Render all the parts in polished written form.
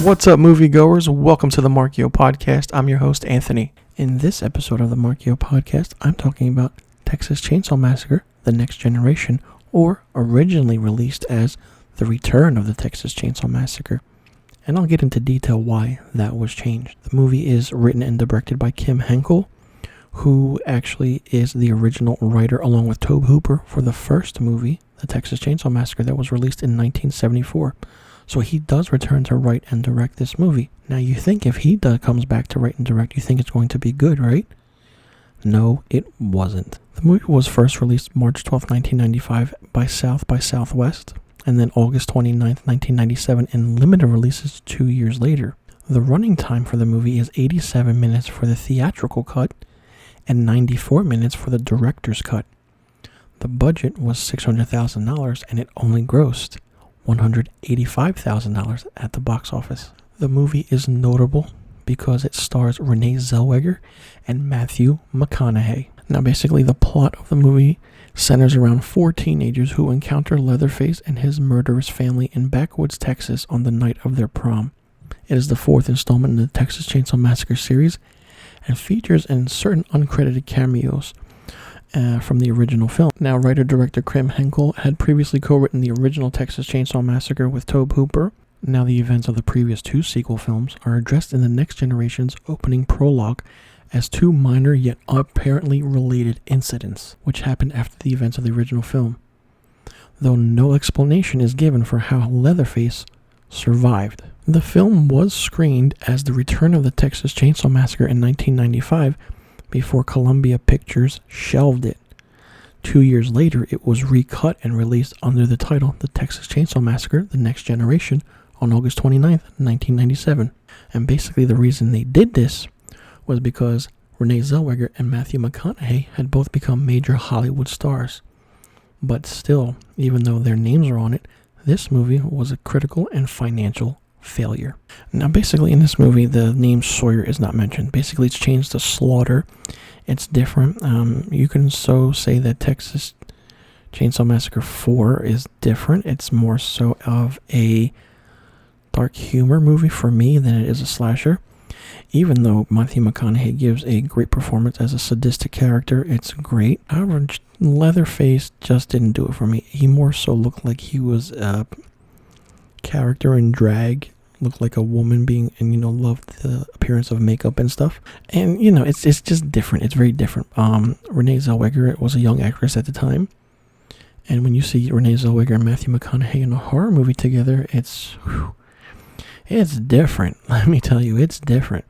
What's up, moviegoers? Welcome to the Marchio podcast. I'm your host, Anthony. In this episode of the Marchio podcast, I'm talking about Texas Chainsaw Massacre, The Next Generation, or originally released as The Return of the Texas Chainsaw Massacre. And I'll get into detail why that was changed. The movie is written and directed by Kim Henkel, who actually is the original writer along with Tobe Hooper for the first movie, The Texas Chainsaw Massacre, that was released in 1974. So he does return to write and direct this movie. Now you think if he comes back to write and direct, you think it's going to be good, right? No, it wasn't. The movie was first released March 12, 1995 by South by Southwest, and then August 29, 1997 in limited releases 2 years later. The running time for the movie is 87 minutes for the theatrical cut and 94 minutes for the director's cut. The budget was $600,000 and it only grossed $185,000 at the box office. The movie is notable because it stars Renee Zellweger and Matthew McConaughey. Now basically the plot of the movie centers around four teenagers who encounter Leatherface and his murderous family in backwoods Texas on the night of their prom. It is the fourth installment in the Texas Chainsaw Massacre series and features in certain uncredited cameos from the original film. Now, writer-director Kim Henkel had previously co-written the original Texas Chainsaw Massacre with Tobe Hooper. Now, the events of the previous two sequel films are addressed in the Next Generation's opening prologue as two minor yet apparently related incidents, which happened after the events of the original film, though no explanation is given for how Leatherface survived. The film was screened as The Return of the Texas Chainsaw Massacre in 1995, before Columbia Pictures shelved it. 2 years later, it was recut and released under the title The Texas Chainsaw Massacre, The Next Generation on August 29th, 1997. And basically the reason they did this was because Renee Zellweger and Matthew McConaughey had both become major Hollywood stars. But still, even though their names are on it, this movie was a critical and financial failure. Now basically in this movie the name Sawyer is not mentioned. Basically it's changed to Slaughter. It's different. You can so say that Texas Chainsaw Massacre 4 is different. It's more so of a dark humor movie for me than it is a slasher. Even though Matthew McConaughey gives a great performance as a sadistic character, it's great. However, Leatherface just didn't do it for me. He more so looked like he was a character in drag, looked like a woman being, and loved the appearance of makeup and stuff. And it's just different. It's very different. Renee Zellweger was a young actress at the time, and when you see Renee Zellweger and Matthew McConaughey in a horror movie together, it's different. Let me tell you, it's different.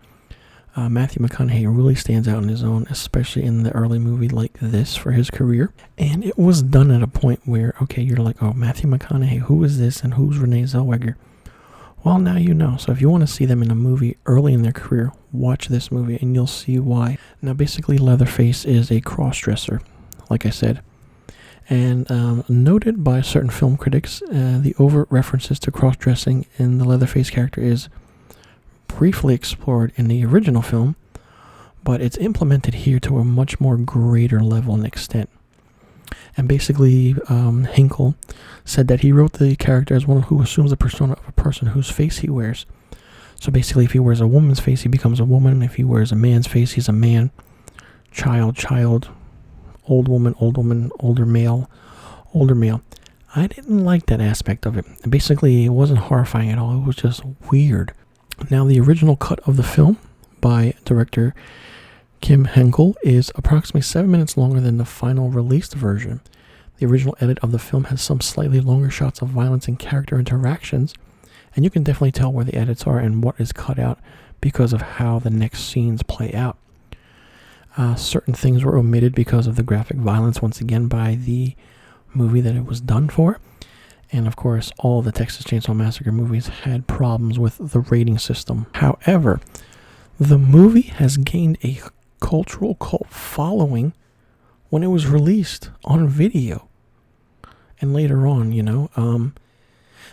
Matthew McConaughey really stands out on his own, especially in the early movie like this for his career. And it was done at a point where, okay, you're like, oh, Matthew McConaughey, who is this and who's Renee Zellweger? Well, now you know. So if you want to see them in a movie early in their career, watch this movie and you'll see why. Now, basically, Leatherface is a cross-dresser, like I said. And noted by certain film critics, the overt references to cross-dressing in the Leatherface character is briefly explored in the original film, but it's implemented here to a much more greater level and extent. And basically, Henkel said that he wrote the character as one who assumes the persona of a person whose face he wears. So basically, if he wears a woman's face, he becomes a woman. If he wears a man's face, he's a man. Child, old woman, older male. I didn't like that aspect of it. Basically, it wasn't horrifying at all. It was just weird. Now, the original cut of the film by director Kim Henkel is approximately 7 minutes longer than the final released version. The original edit of the film has some slightly longer shots of violence and character interactions, and you can definitely tell where the edits are and what is cut out because of how the next scenes play out. Certain things were omitted because of the graphic violence, once again, by the movie that it was done for. And of course, all the Texas Chainsaw Massacre movies had problems with the rating system. However, the movie has gained a cultural cult following when it was released on video. And later on,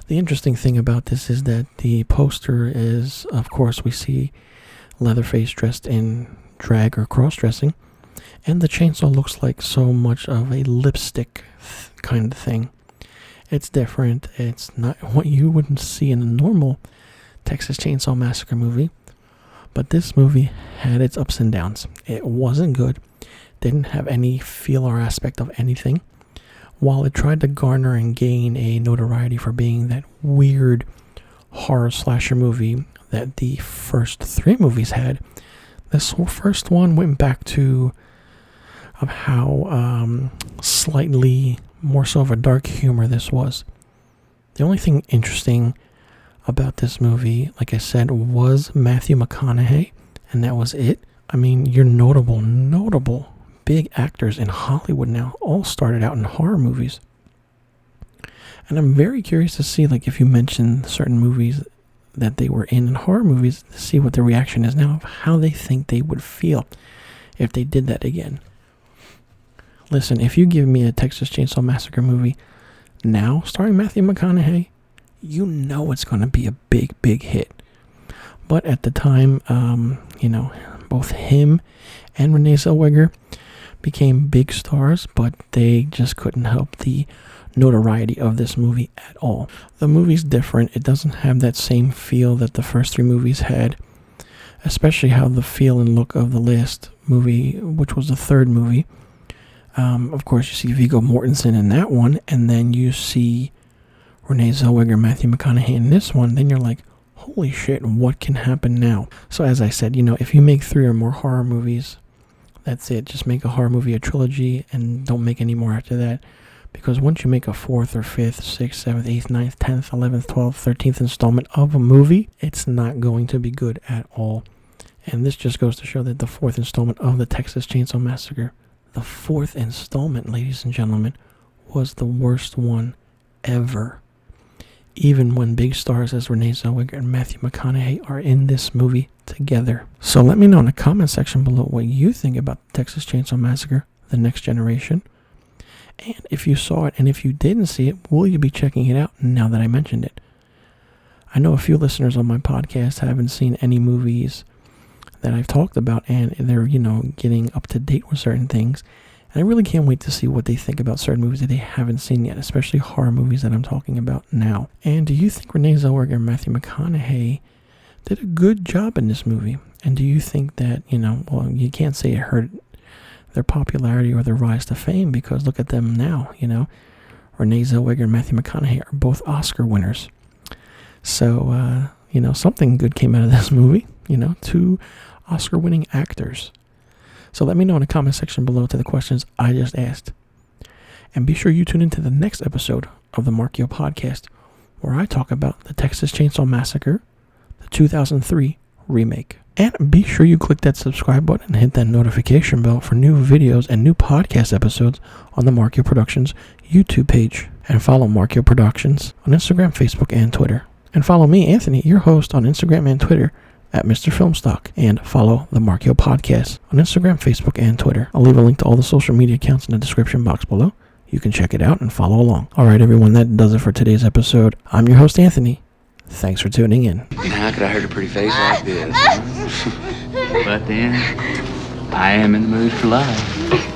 the interesting thing about this is that the poster is, of course, we see Leatherface dressed in drag or cross-dressing, and the chainsaw looks like so much of a lipstick kind of thing. It's different. It's not what you wouldn't see in a normal Texas Chainsaw Massacre movie, but this movie had its ups and downs. It wasn't good, didn't have any feel or aspect of anything. While it tried to garner and gain a notoriety for being that weird horror slasher movie that the first three movies had, this first one went back to how slightly more so of a dark humor this was. The only thing interesting about this movie, like I said, was Matthew McConaughey, and that was it. I mean, your notable big actors in Hollywood now all started out in horror movies. And I'm very curious to see, like, if you mention certain movies that they were in horror movies, to see what the reaction is now of how they think they would feel if they did that again. Listen, if you give me a Texas Chainsaw Massacre movie now starring Matthew McConaughey, you know it's going to be a big hit. But at the time, both him and Renee Zellweger became big stars, but they just couldn't help the notoriety of this movie at all. The movie's different. It doesn't have that same feel that the first three movies had, especially how the feel and look of the last movie, which was the third movie. Of course, you see Viggo Mortensen in that one, and then you see Renee Zellweger, Matthew McConaughey in this one. Then you're like, holy shit, what can happen now? So as I said, if you make 3 or more horror movies, that's it. Just make a horror movie a trilogy and don't make any more after that. Because once you make a 4th or 5th, 6th, 7th, 8th, 9th, 10th, 11th, 12th, 13th installment of a movie, it's not going to be good at all. And this just goes to show that the 4th installment of the Texas Chainsaw Massacre, the 4th installment, ladies and gentlemen, was the worst one ever. Even when big stars as Renee Zellweger and Matthew McConaughey are in this movie together. So let me know in the comment section below what you think about Texas Chainsaw Massacre, The Next Generation. And if you saw it, and if you didn't see it, will you be checking it out now that I mentioned it? I know a few listeners on my podcast haven't seen any movies that I've talked about, and they're, getting up to date with certain things. And I really can't wait to see what they think about certain movies that they haven't seen yet, especially horror movies that I'm talking about now. And do you think Renee Zellweger and Matthew McConaughey did a good job in this movie? And do you think that, you can't say it hurt their popularity or their rise to fame, because look at them now, Renee Zellweger and Matthew McConaughey are both Oscar winners. So, something good came out of this movie, 2 Oscar-winning actors. So let me know in the comment section below to the questions I just asked. And be sure you tune into the next episode of the Marchio podcast, where I talk about the Texas Chainsaw Massacre, the 2003 remake. And be sure you click that subscribe button and hit that notification bell for new videos and new podcast episodes on the Marchio Productions YouTube page. And follow Marchio Productions on Instagram, Facebook, and Twitter. And follow me, Anthony, your host, on Instagram and Twitter at misterfilmstock. And follow the Marchio Podcast on Instagram, Facebook, and Twitter. I'll leave a link to all the social media accounts in the description box below. You can check it out and follow along. All right, everyone, that does it for today's episode. I'm your host, Anthony. Thanks for tuning in. How could I hurt a pretty face like this? Huh? But then, I am in the mood for love.